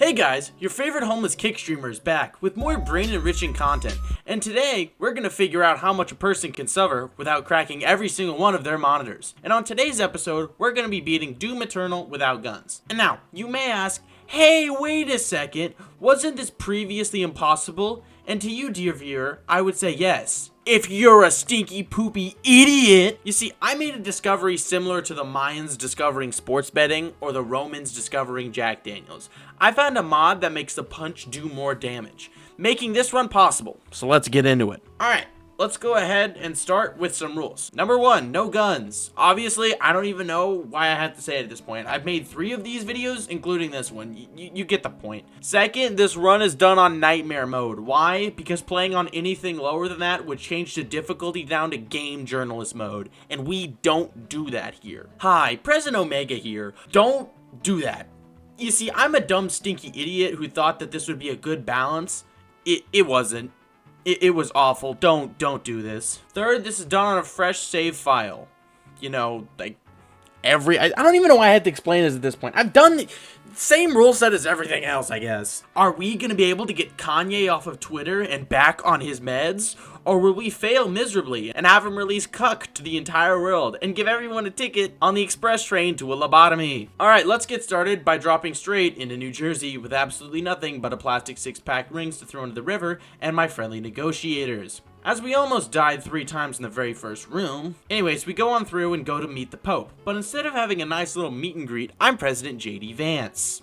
Hey guys, your favorite homeless kick streamer is back with more brain-enriching content, and today we're gonna figure out how much a person can suffer without cracking every single one of their monitors. And on today's episode, we're gonna be beating Doom Eternal without guns. And now, you may ask, hey, wait a second, wasn't this previously impossible? And to you, dear viewer, I would say yes. If you're a stinky poopy idiot. You see, I made a discovery similar to the Mayans discovering sports betting or the Romans discovering Jack Daniels. I found a mod that makes the punch do more damage, making this run possible. So let's get into it. Alright, let's go ahead and start with some rules. Number 1, no guns. Obviously, I don't even know why I have to say it at this point. I've made 3 of these videos, including this one. You get the point. Second, this run is done on nightmare mode. Why? Because playing on anything lower than that would change the difficulty down to game journalist mode, and we don't do that here. Hi, President Omega here. Don't do that. You see, I'm a dumb, stinky idiot who thought that this would be a good balance. It wasn't. It was awful. Don't do this. Third, this is done on a fresh save file. You know, like I don't even know why I had to explain this at this point. I've done the same rule set as everything else, I guess. Are we gonna be able to get Kanye off of Twitter and back on his meds? Or will we fail miserably and have him release Cuck to the entire world and give everyone a ticket on the express train to a lobotomy? Alright, let's get started by dropping straight into New Jersey with absolutely nothing but a plastic 6-pack rings to throw into the river and my friendly negotiators. As we almost died 3 times in the very first room. Anyways, we go on through and go to meet the Pope. But instead of having a nice little meet and greet, I'm President JD Vance.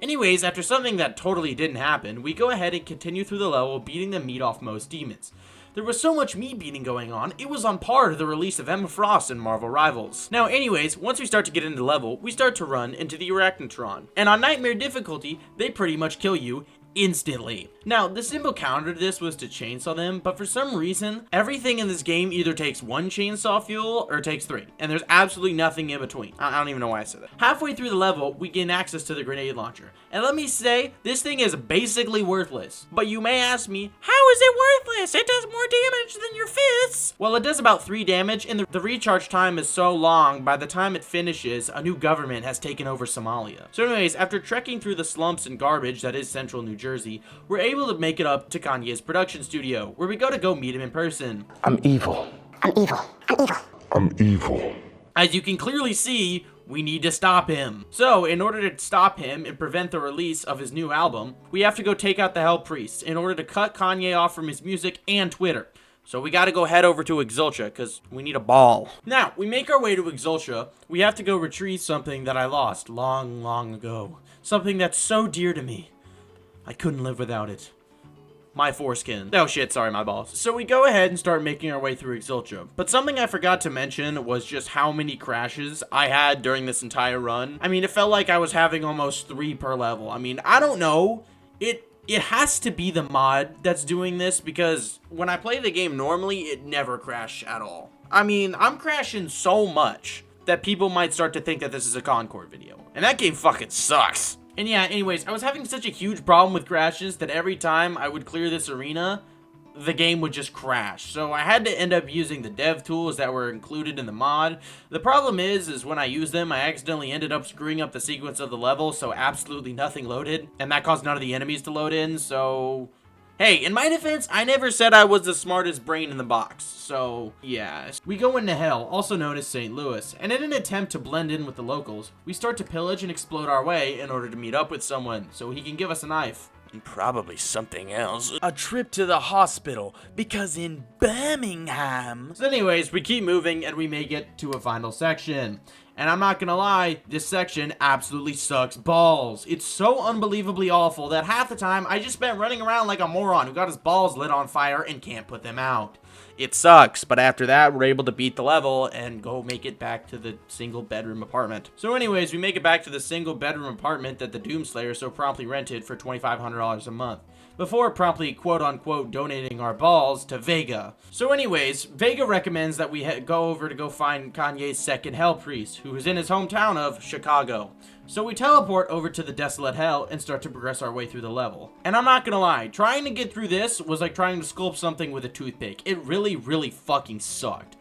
Anyways, after something that totally didn't happen, we go ahead and continue through the level beating the meat off most demons. There was so much meat beating going on, it was on par to the release of Emma Frost in Marvel Rivals. Now anyways, once we start to get into the level, we start to run into the Arachnotron. And on Nightmare difficulty, they pretty much kill you instantly. Now, the simple counter to this was to chainsaw them, but for some reason, everything in this game either takes 1 chainsaw fuel or takes 3, and there's absolutely nothing in between. I don't even know why I said that. Halfway through the level, we gain access to the grenade launcher, and let me say, this thing is basically worthless. But you may ask me, how is it worthless? It does more damage than your fists! Well, it does about 3 damage, and the recharge time is so long, by the time it finishes, a new government has taken over Somalia. So anyways, after trekking through the slumps and garbage that is central New Jersey, we're able to make it up to Kanye's production studio, where we go meet him in person. I'm evil. I'm evil. I'm evil. I'm evil. As you can clearly see, we need to stop him. So, in order to stop him and prevent the release of his new album, we have to go take out the Hell Priests in order to cut Kanye off from his music and Twitter. So we gotta go head over to Exultia, because we need a ball. Now, we make our way to Exultia. We have to go retrieve something that I lost long ago. Something that's so dear to me. I couldn't live without it. My foreskin. Oh shit, sorry, my balls. So we go ahead and start making our way through Exultia. But something I forgot to mention was just how many crashes I had during this entire run. I mean, it felt like I was having almost 3 per level. I mean, I don't know. It has to be the mod that's doing this, because when I play the game normally, it never crashes at all. I mean, I'm crashing so much that people might start to think that this is a Concord video. And that game fucking sucks. And yeah, anyways, I was having such a huge problem with crashes that every time I would clear this arena, the game would just crash. So I had to end up using the dev tools that were included in the mod. The problem is when I used them, I accidentally ended up screwing up the sequence of the level, so absolutely nothing loaded. And that caused none of the enemies to load in, so... Hey, in my defense, I never said I was the smartest brain in the box, so yeah. We go into hell, also known as St. Louis, and in an attempt to blend in with the locals, we start to pillage and explode our way in order to meet up with someone, so he can give us a knife. And probably something else. A trip to the hospital, because in Birmingham. So anyways, we keep moving and we make it to a final section. And I'm not gonna lie, this section absolutely sucks balls. It's so unbelievably awful that half the time I just spent running around like a moron who got his balls lit on fire and can't put them out. It sucks, but after that, we're able to beat the level and go make it back to the single bedroom apartment. So anyways, we make it back to the single bedroom apartment that the Doomslayer so promptly rented for $2,500 a month, before promptly quote-unquote donating our balls to Vega. So anyways, Vega recommends that we go over to go find Kanye's second Hell Priest, who is in his hometown of Chicago. So we teleport over to the desolate hell and start to progress our way through the level. And I'm not gonna lie, trying to get through this was like trying to sculpt something with a toothpick. It really fucking sucked.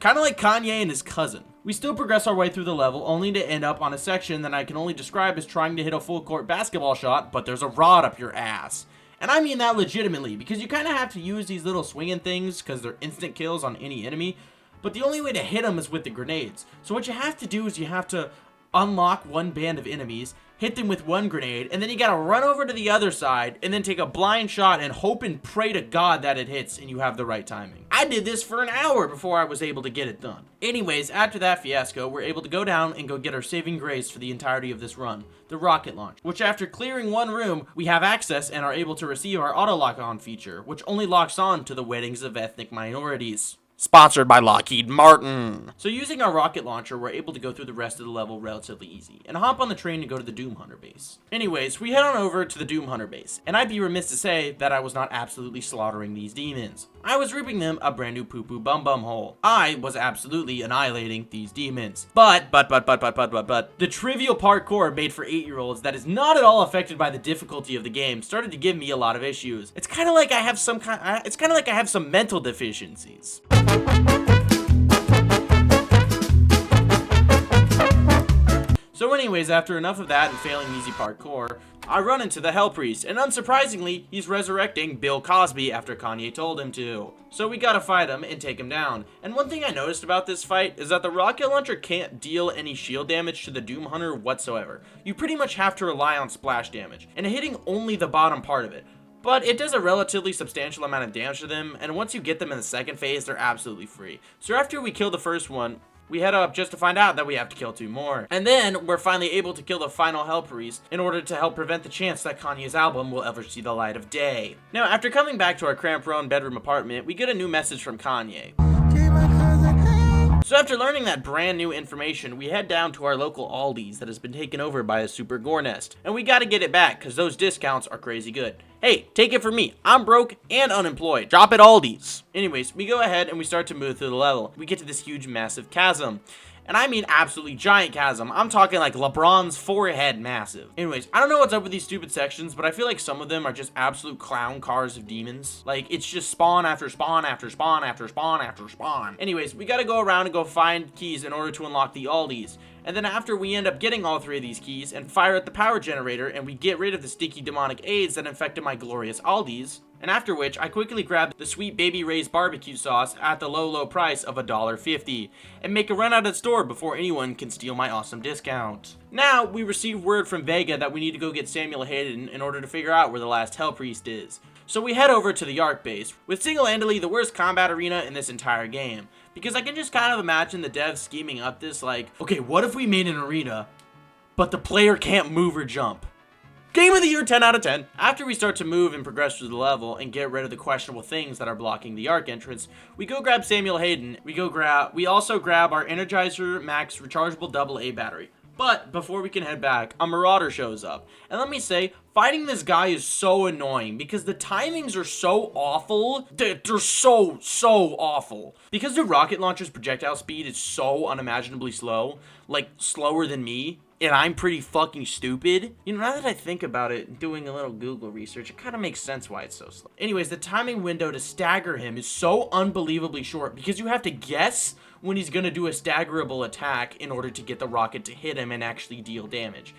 Kinda like Kanye and his cousin. We still progress our way through the level, only to end up on a section that I can only describe as trying to hit a full court basketball shot, but there's a rod up your ass. And I mean that legitimately, because you kind of have to use these little swinging things because they're instant kills on any enemy, but the only way to hit them is with the grenades. So what you have to do is you have to unlock one band of enemies, hit them with one grenade, and then you gotta run over to the other side and then take a blind shot and hope and pray to God that it hits and you have the right timing. I did this for an hour before I was able to get it done. Anyways, after that fiasco, we're able to go down and go get our saving grace for the entirety of this run, the rocket launch, which after clearing one room, we have access and are able to receive our auto lock on feature, which only locks on to the weddings of ethnic minorities. Sponsored by Lockheed Martin. So using our rocket launcher, we're able to go through the rest of the level relatively easy, and hop on the train to go to the Doom Hunter base. Anyways, we head on over to the Doom Hunter base, and I'd be remiss to say that I was not absolutely slaughtering these demons. I was ripping them a brand new poo-poo bum-bum hole. I was absolutely annihilating these demons. But, the trivial parkour made for 8-year-olds that is not at all affected by the difficulty of the game started to give me a lot of issues. It's kind of like I have some mental deficiencies. So anyways, after enough of that and failing easy parkour, I run into the Hell Priest, and unsurprisingly, he's resurrecting Bill Cosby after Kanye told him to. So we gotta fight him and take him down. And one thing I noticed about this fight is that the rocket launcher can't deal any shield damage to the Doom Hunter whatsoever. You pretty much have to rely on splash damage, and hitting only the bottom part of it. But it does a relatively substantial amount of damage to them, and once you get them in the second phase, they're absolutely free. So after we kill the first one, we head up just to find out that we have to kill 2 more. And then, we're finally able to kill the final Hell Priest in order to help prevent the chance that Kanye's album will ever see the light of day. Now, after coming back to our cramped-prone bedroom apartment, we get a new message from Kanye. So after learning that brand new information, we head down to our local Aldi's that has been taken over by a super gore nest. And we gotta get it back, cause those discounts are crazy good. Hey, take it from me, I'm broke and unemployed. Drop at Aldi's. Anyways, we go ahead and we start to move through the level. We get to this huge massive chasm. And I mean absolutely giant chasm. I'm talking like LeBron's forehead massive. Anyways, I don't know what's up with these stupid sections, but I feel like some of them are just absolute clown cars of demons. Like, it's just spawn after spawn after spawn after spawn after spawn. Anyways, we gotta go around and go find keys in order to unlock the Aldis. And then after we end up getting all 3 of these keys and fire at the power generator and we get rid of the stinky demonic AIDS that infected my glorious Aldis, and after which I quickly grab the sweet Baby Ray's barbecue sauce at the low price of $1.50 and make a run out of the store before anyone can steal my awesome discount. Now we receive word from Vega that we need to go get Samuel Hayden in order to figure out where the last Hell Priest is. So we head over to the Arc base, with single-handedly the worst combat arena in this entire game. Because I can just kind of imagine the devs scheming up this like, okay, what if we made an arena, but the player can't move or jump? Game of the year, 10 out of 10. After we start to move and progress through the level and get rid of the questionable things that are blocking the Arc entrance, we go grab Samuel Hayden. We also grab our Energizer Max rechargeable AA battery. But before we can head back, a marauder shows up. And let me say, fighting this guy is so annoying because the timings are so awful. They're so awful. Because the rocket launcher's projectile speed is so unimaginably slow, like slower than me, and I'm pretty fucking stupid. You know, now that I think about it, doing a little Google research, it kind of makes sense why it's so slow. Anyways, the timing window to stagger him is so unbelievably short because you have to guess when he's gonna do a staggerable attack in order to get the rocket to hit him and actually deal damage.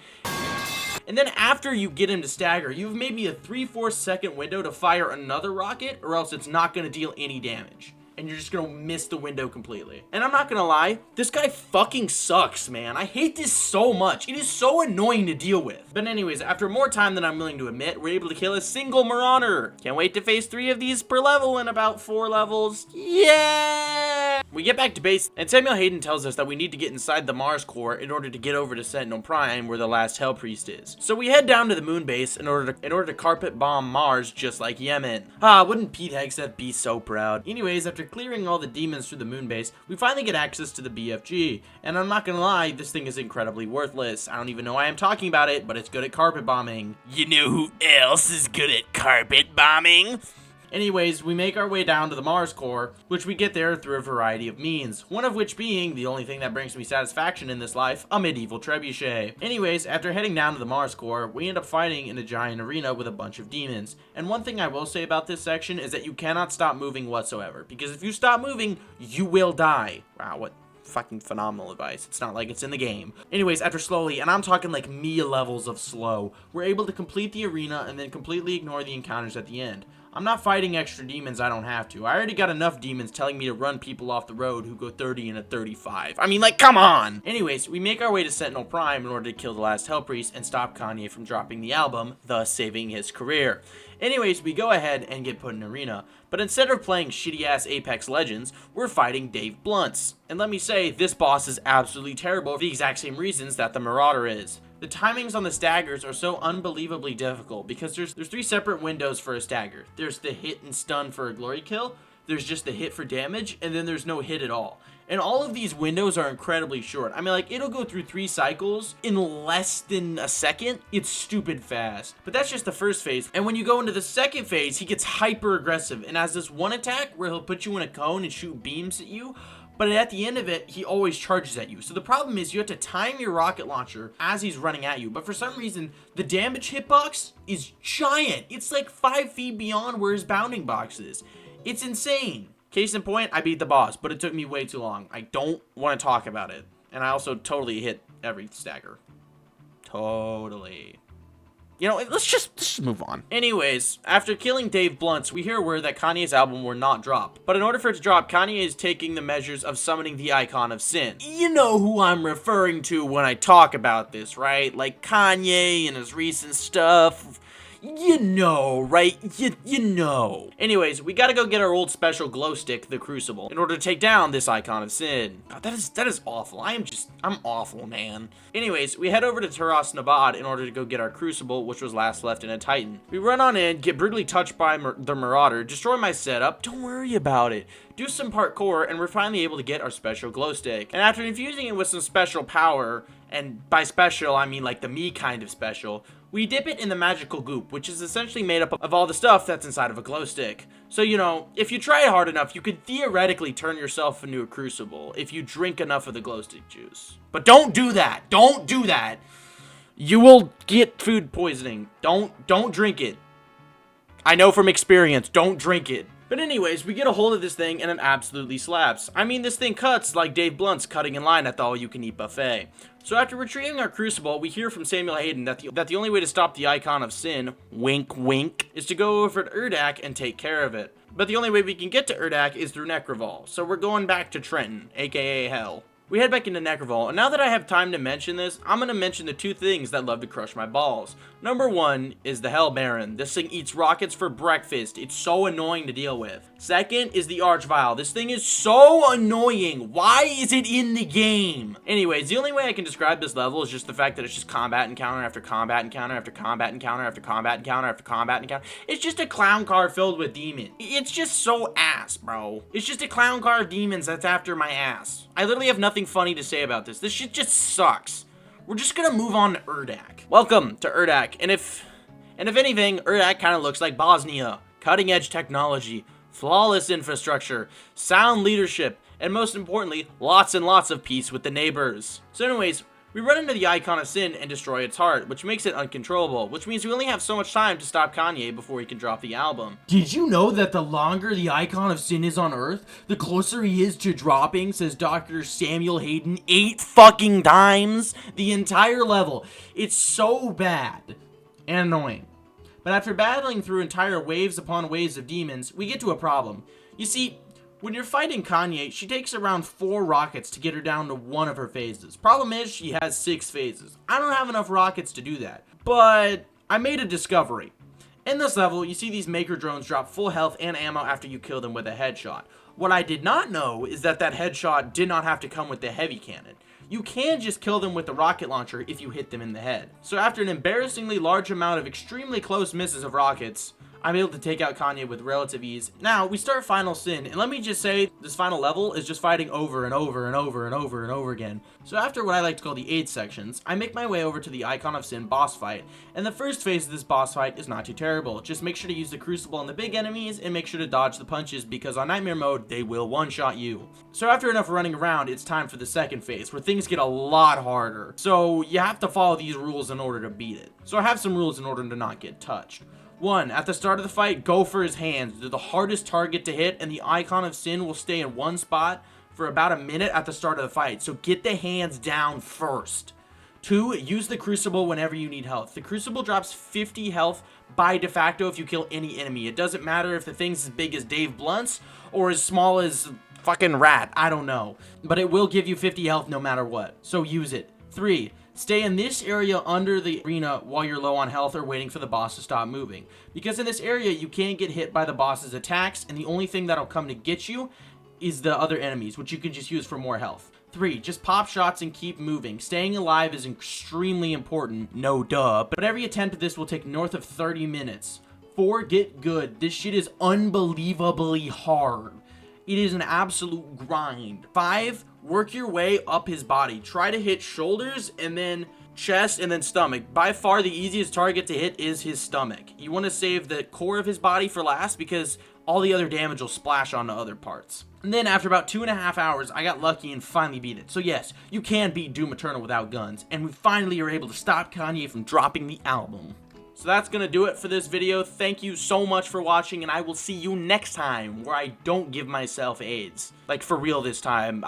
And then after you get him to stagger, you have maybe a 3-4 second window to fire another rocket, or else it's not gonna deal any damage. And you're just gonna miss the window completely. And I'm not gonna lie, this guy fucking sucks, man. I hate this so much. It is so annoying to deal with. But anyways, after more time than I'm willing to admit, we're able to kill a single marauder. Can't wait to face 3 of these per level in about 4 levels. Yeah! We get back to base, and Samuel Hayden tells us that we need to get inside the Mars core in order to get over to Sentinel Prime, where the last Hell Priest is. So we head down to the moon base in order to carpet bomb Mars just like Yemen. Ah, wouldn't Pete Hegseth be so proud? Anyways, after clearing all the demons through the moon base, we finally get access to the BFG. And I'm not gonna lie, this thing is incredibly worthless. I don't even know why I'm talking about it, but it's good at carpet bombing. You know who else is good at carpet bombing? Anyways, we make our way down to the Mars core, which we get there through a variety of means, one of which being the only thing that brings me satisfaction in this life, a medieval trebuchet. Anyways, after heading down to the Mars core, we end up fighting in a giant arena with a bunch of demons. And one thing I will say about this section is that you cannot stop moving whatsoever, because if you stop moving, you will die. Wow, fucking phenomenal advice. It's not like it's in the game. Anyways, after slowly, and I'm talking like Mia levels of slow, we're able to complete the arena and then completely ignore the encounters at the end. I'm not fighting extra demons I don't have to. I already got enough demons telling me to run people off the road who go 30 and a 35. I mean, like, come on! Anyways, we make our way to Sentinel Prime in order to kill the last Hell Priest and stop Kanye from dropping the album, thus saving his career. Anyways, we go ahead and get put in arena, but instead of playing shitty-ass Apex Legends, we're fighting Dave Blunts. And let me say, this boss is absolutely terrible for the exact same reasons that the Marauder is. The timings on the staggers are so unbelievably difficult because there's 3 separate windows for a stagger. There's the hit and stun for a glory kill, there's just the hit for damage, and then there's no hit at all. And all of these windows are incredibly short. I mean, like, it'll go through 3 cycles in less than a second. It's stupid fast. But that's just the first phase. And when you go into the second phase, he gets hyper aggressive and has this one attack where he'll put you in a cone and shoot beams at you. But at the end of it, he always charges at you. So the problem is you have to time your rocket launcher as he's running at you. But for some reason, the damage hitbox is giant. It's like 5 feet beyond where his bounding box is. It's insane. Case in point, I beat the boss, but it took me way too long. I don't want to talk about it. And I also totally hit every stagger. Totally. You know, let's just move on. Anyways, after killing Dave Blunts, we hear word that Kanye's album will not drop. But in order for it to drop, Kanye is taking the measures of summoning the Icon of Sin. You know who I'm referring to when I talk about this, right? Like Kanye and his recent stuff. You know, right? You know. Anyways, we gotta go get our old special glow stick, the Crucible, in order to take down this Icon of Sin. God, that is awful. I'm awful, man. Anyways, we head over to Taras Nabad in order to go get our Crucible, which was last left in a Titan. We run on in, get brutally touched by the Marauder, destroy my setup, don't worry about it, do some parkour, and we're finally able to get our special glow stick. And after infusing it with some special power, and by special, I mean like the me kind of special, we dip it in the magical goop, which is essentially made up of all the stuff that's inside of a glow stick. So, you know, if you try hard enough, you could theoretically turn yourself into a Crucible if you drink enough of the glow stick juice. But don't do that. Don't do that. You will get food poisoning. Don't drink it. I know from experience, don't drink it. But anyways, we get a hold of this thing and it absolutely slaps. I mean, this thing cuts like Dave Blunt's cutting in line at the all-you-can-eat buffet. So after retrieving our Crucible, we hear from Samuel Hayden that the only way to stop the Icon of Sin, wink wink, is to go over to Urdak and take care of it. But the only way we can get to Urdak is through Necraval, so we're going back to Trenton, aka Hell. We head back into Necraval, and now that I have time to mention this, I'm going to mention the 2 things that love to crush my balls. Number 1 is the Hell Baron. This thing eats rockets for breakfast. It's so annoying to deal with. Second is the Archvile. This thing is so annoying. Why is it in the game? Anyways, the only way I can describe this level is just the fact that it's just combat encounter after combat encounter after combat encounter after combat encounter after combat encounter. It's just a clown car filled with demons. It's just so ass, bro. It's just a clown car of demons that's after my ass. I literally have nothing funny to say about this. This shit just sucks. We're just gonna move on to Urdak. Welcome to Urdak. And if anything, Urdak kind of looks like Bosnia. Cutting edge technology, flawless infrastructure, sound leadership, and most importantly, lots and lots of peace with the neighbors. So anyways, we run into the Icon of Sin and destroy its heart, which makes it uncontrollable, which means we only have so much time to stop Kanye before he can drop the album. Did you know that the longer the Icon of Sin is on Earth, the closer he is to dropping, says Dr. Samuel Hayden 8 fucking times? The entire level. It's so bad and annoying. But after battling through entire waves upon waves of demons, we get to a problem. You see, when you're fighting Kanye, she takes around 4 rockets to get her down to 1 of her phases. Problem is, she has 6 phases. I don't have enough rockets to do that. But I made a discovery. In this level, you see these maker drones drop full health and ammo after you kill them with a headshot. What I did not know is that headshot did not have to come with the heavy cannon. You can just kill them with the rocket launcher if you hit them in the head. So after an embarrassingly large amount of extremely close misses of rockets, I'm able to take out Kanye with relative ease. Now, we start Final Sin, and let me just say, this final level is just fighting over and over and over and over and over again. So after what I like to call the 8 sections, I make my way over to the Icon of Sin boss fight, and the first phase of this boss fight is not too terrible. Just make sure to use the Crucible on the big enemies, and make sure to dodge the punches, because on Nightmare mode, they will one-shot you. So after enough running around, it's time for the second phase, where things get a lot harder. So you have to follow these rules in order to beat it. So I have some rules in order to not get touched. 1. At the start of the fight, go for his hands. They're the hardest target to hit, and the Icon of Sin will stay in one spot for about a minute at the start of the fight, so get the hands down first. 2, use the Crucible whenever you need health. The Crucible drops 50 health by de facto if you kill any enemy. It doesn't matter if the thing's as big as Dave Blunt's or as small as fucking Rat. I don't know. But it will give you 50 health no matter what. So use it. 3, stay in this area under the arena while you're low on health or waiting for the boss to stop moving. Because in this area, you can't get hit by the boss's attacks, and the only thing that'll come to get you is the other enemies, which you can just use for more health. 3, just pop shots and keep moving. Staying alive is extremely important, no duh, but every attempt at this will take north of 30 minutes. 4, get good. This shit is unbelievably hard. It is an absolute grind. 5, work your way up his body. Try to hit shoulders and then chest and then stomach. By far the easiest target to hit is his stomach. You want to save the core of his body for last because all the other damage will splash onto other parts. And then after about 2.5 hours, I got lucky and finally beat it. So yes, you can beat Doom Eternal without guns, and we finally are able to stop Kanye from dropping the album. So that's gonna do it for this video. Thank you so much for watching, and I will see you next time where I don't give myself AIDS. Like, for real this time.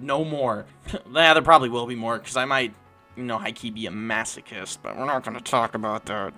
No more. Yeah, there probably will be more, because I might, high-key be a masochist, but we're not gonna talk about that.